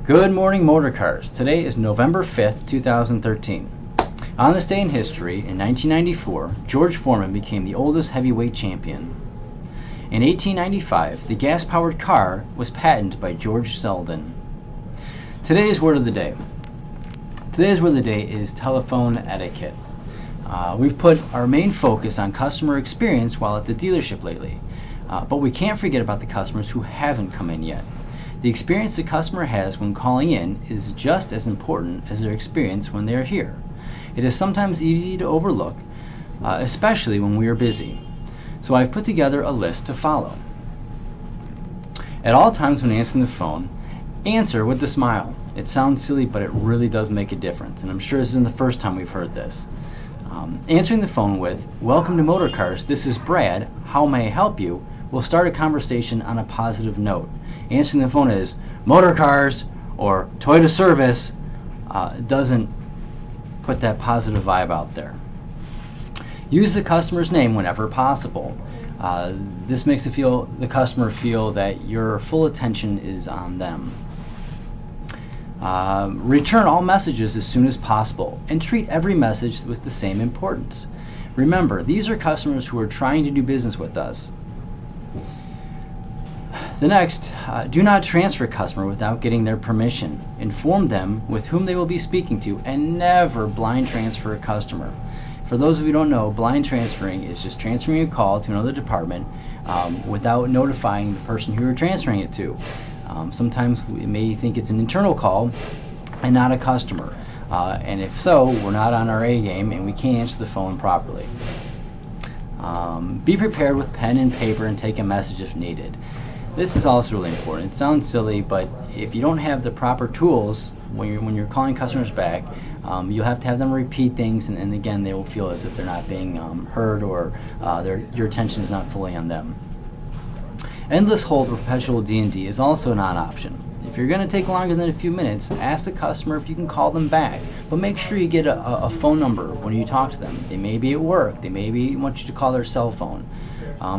Good morning, Motorcars. Today is November 5th, 2013. On this day in history, in 1994, George Foreman became the oldest heavyweight champion. In 1895, the gas-powered car was patented by George Selden. Today's word of the day. Today's word of the day is telephone etiquette. We've put our main focus on customer experience while at the dealership lately, but we can't forget about the customers who haven't come in yet. The experience the customer has when calling in is just as important as their experience when they are here. It is sometimes easy to overlook, especially when we are busy. So I've put together a list to follow. At all times when answering the phone, answer with a smile. It sounds silly, but it really does make a difference, and I'm sure this isn't the first time we've heard this. Answering the phone with, "Welcome to Motorcars, this is Brad, how may I help you?" will start a conversation on a positive note. Answering the phone as Motorcars or Toyota Service doesn't put that positive vibe out there. Use the customer's name whenever possible. This makes the customer feel that your full attention is on them. Return all messages as soon as possible and treat every message with the same importance. Remember, these are customers who are trying to do business with us. The next, do not transfer a customer without getting their permission. Inform them with whom they will be speaking to, and never blind transfer a customer. For those of you who don't know, blind transferring is just transferring a call to another department without notifying the person who you're transferring it to. Sometimes we may think it's an internal call and not a customer. And if so, we're not on our A game and we can't answer the phone properly. Be prepared with pen and paper and take a message if needed. This is also really important. It sounds silly, but if you don't have the proper tools when you're calling customers back, you'll have to have them repeat things, and again, they will feel as if they're not being heard or your attention is not fully on them. Endless hold or perpetual D&D is also not an option. If you're going to take longer than a few minutes, ask the customer if you can call them back, but make sure you get a phone number when you talk to them. They may be at work, they may want you to call their cell phone.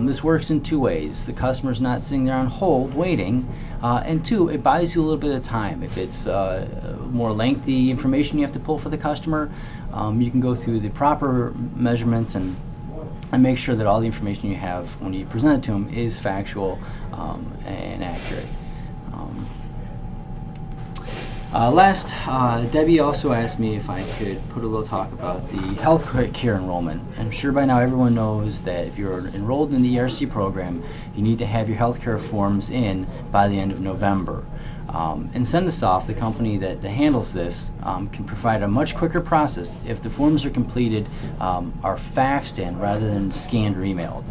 This works in two ways. The customer's not sitting there on hold waiting, and two, it buys you a little bit of time. If it's more lengthy information you have to pull for the customer, you can go through the proper measurements and make sure that all the information you have when you present it to them is factual and accurate. Last, Debbie also asked me if I could put a little talk about the health care enrollment. I'm sure by now everyone knows that if you're enrolled in the ERC program, you need to have your health care forms in by the end of November. And Sendosoft, the company that handles this, can provide a much quicker process if the forms are completed, are faxed in rather than scanned or emailed.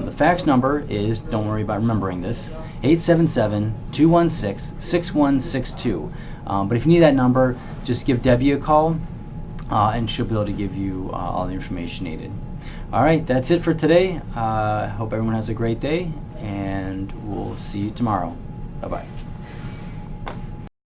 The fax number is, don't worry about remembering this, 877-216-6162. But if you need that number, just give Debbie a call and she'll be able to give you all the information needed. All right, that's it for today. Hope everyone has a great day, and we'll see you tomorrow. Bye-bye.